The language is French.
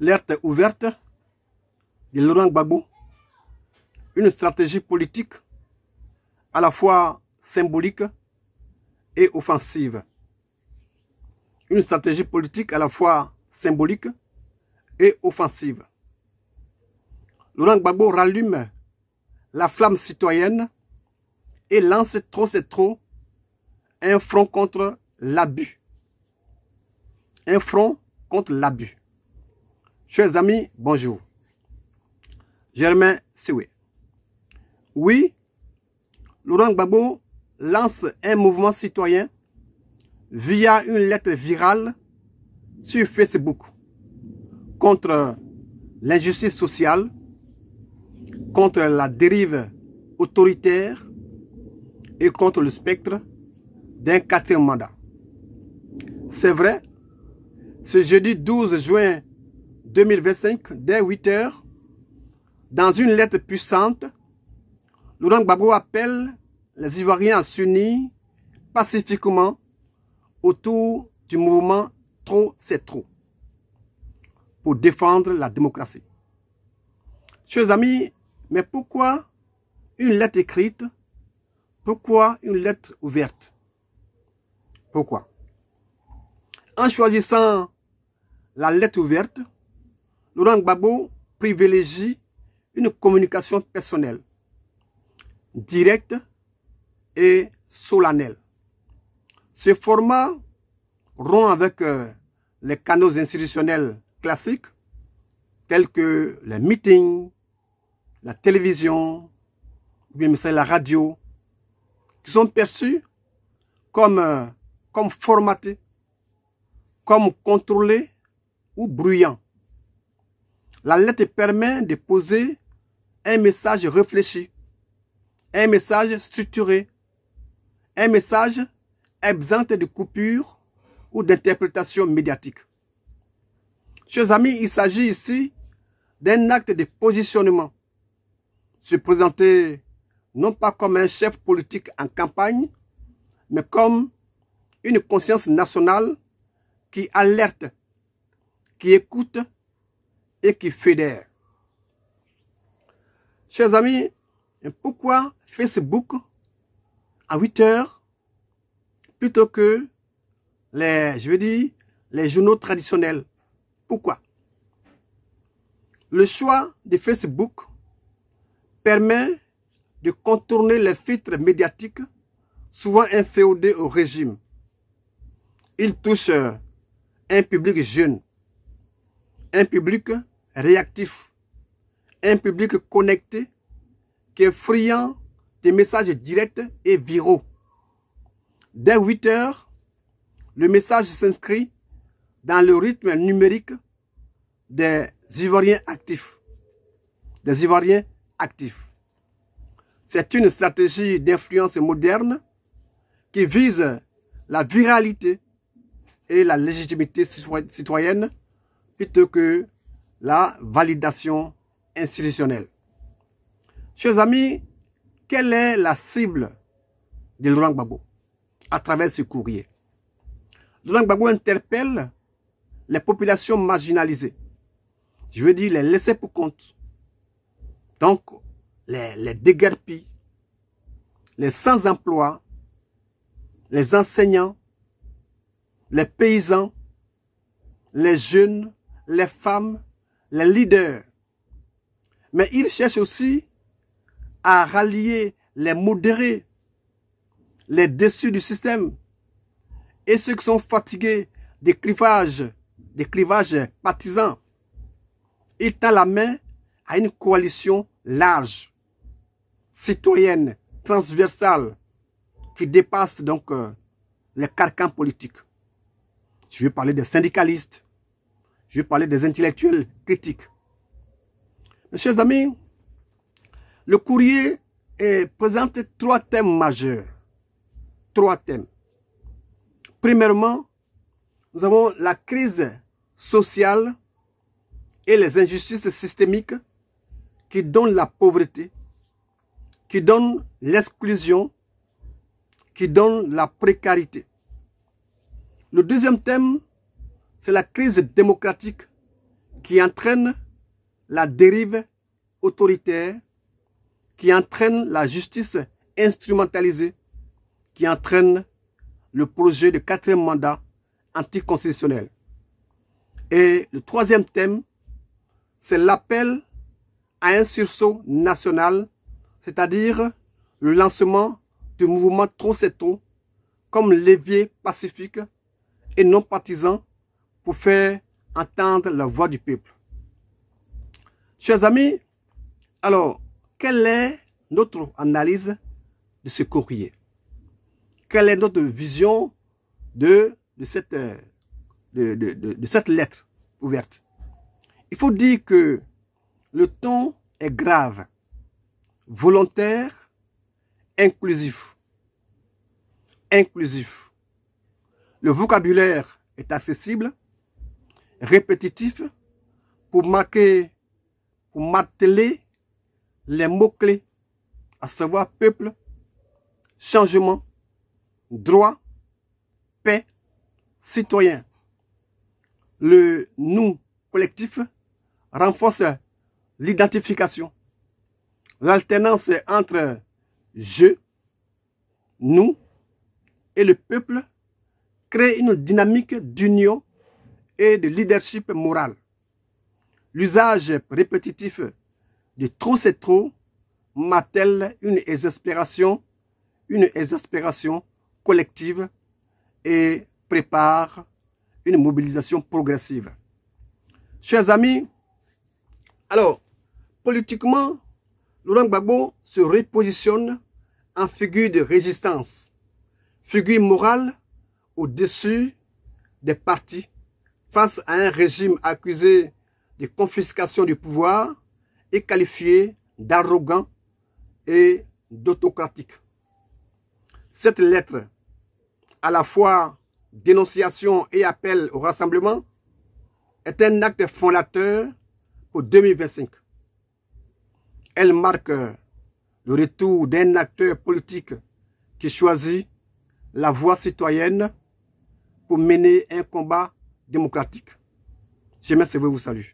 L'alerte ouverte de Laurent Gbagbo, une stratégie politique à la fois symbolique et offensive. Une stratégie politique à la fois symbolique et offensive. Laurent Gbagbo rallume la flamme citoyenne et lance trop c'est trop un front contre l'abus. Un front contre l'abus. Chers amis, bonjour. Germain Siwe. Oui, Laurent Gbagbo lance un mouvement citoyen via une lettre virale sur Facebook contre l'injustice sociale, contre la dérive autoritaire et contre le spectre d'un 4e mandat. C'est vrai, ce jeudi 12 juin 2025, dès 8 h, dans une lettre puissante, Laurent Gbagbo appelle les Ivoiriens à s'unir pacifiquement autour du mouvement Trop c'est trop pour défendre la démocratie. Chers amis, mais pourquoi une lettre écrite? Pourquoi une lettre ouverte? Pourquoi? En choisissant la lettre ouverte, Laurent Gbagbo privilégie une communication personnelle, directe et solennelle. Ce format rompt avec les canaux institutionnels classiques tels que les meetings, la télévision, ou bien la radio, qui sont perçus comme formatés, comme contrôlés ou bruyants. La lettre permet de poser un message réfléchi, un message structuré, un message exempt de coupures ou d'interprétation médiatique. Chers amis, il s'agit ici d'un acte de positionnement. Se présenter non pas comme un chef politique en campagne, mais comme une conscience nationale qui alerte, qui écoute et qui fédère. Chers amis, pourquoi Facebook à 8 h plutôt que les journaux traditionnels? Pourquoi? Le choix de Facebook permet de contourner les filtres médiatiques souvent inféodés au régime. Il touche un public jeune, un public réactif, un public connecté qui est friand de messages directs et viraux. Dès 8 h, le message s'inscrit dans le rythme numérique des Ivoiriens actifs. Des Ivoiriens actifs. C'est une stratégie d'influence moderne qui vise la viralité et la légitimité citoyenne plutôt que la validation institutionnelle. Chers amis, quelle est la cible de Laurent Gbagbo à travers ce courrier? Laurent Gbagbo interpelle les populations marginalisées. Je veux dire les laissés pour compte. Donc, les déguerpis, les sans-emploi, les enseignants, les paysans, les jeunes, les femmes, les leaders. Mais il cherche aussi à rallier les modérés, les déçus du système et ceux qui sont fatigués des clivages partisans. Il tend la main à une coalition large, citoyenne, transversale, qui dépasse donc les carcans politiques. Je vais parler des syndicalistes, je vais parler des intellectuels critiques. Mes chers amis, le courrier présente 3 thèmes majeurs. 3 thèmes. Premièrement, nous avons la crise sociale et les injustices systémiques qui donnent la pauvreté, qui donnent l'exclusion, qui donnent la précarité. Le deuxième thème, c'est la crise démocratique qui entraîne la dérive autoritaire, qui entraîne la justice instrumentalisée, qui entraîne le projet de 4e mandat anticonstitutionnel. Et le 3e thème, c'est l'appel à un sursaut national, c'est-à-dire le lancement du mouvement Trop c'est trop comme levier pacifique et non partisan pour faire entendre la voix du peuple. Chers amis, alors, quelle est notre analyse de ce courrier? Quelle est notre vision de cette lettre ouverte? Il faut dire que le ton est grave, volontaire, inclusif. Le vocabulaire est accessible, répétitif, pour marteler les mots-clés, à savoir peuple, changement, droit, paix, citoyen. Le nous collectif renforce l'identification. L'alternance entre je, nous et le peuple crée une dynamique d'union et de leadership moral. L'usage répétitif de trop c'est trop martèle une exaspération collective et prépare une mobilisation progressive. Chers amis, alors, politiquement, Laurent Gbagbo se repositionne en figure de résistance, figure morale au-dessus des partis face à un régime accusé de confiscation du pouvoir et qualifié d'arrogant et d'autocratique. Cette lettre, à la fois dénonciation et appel au rassemblement, est un acte fondateur pour 2025. Elle marque le retour d'un acteur politique qui choisit la voie citoyenne pour mener un combat démocratique. Je vous salue.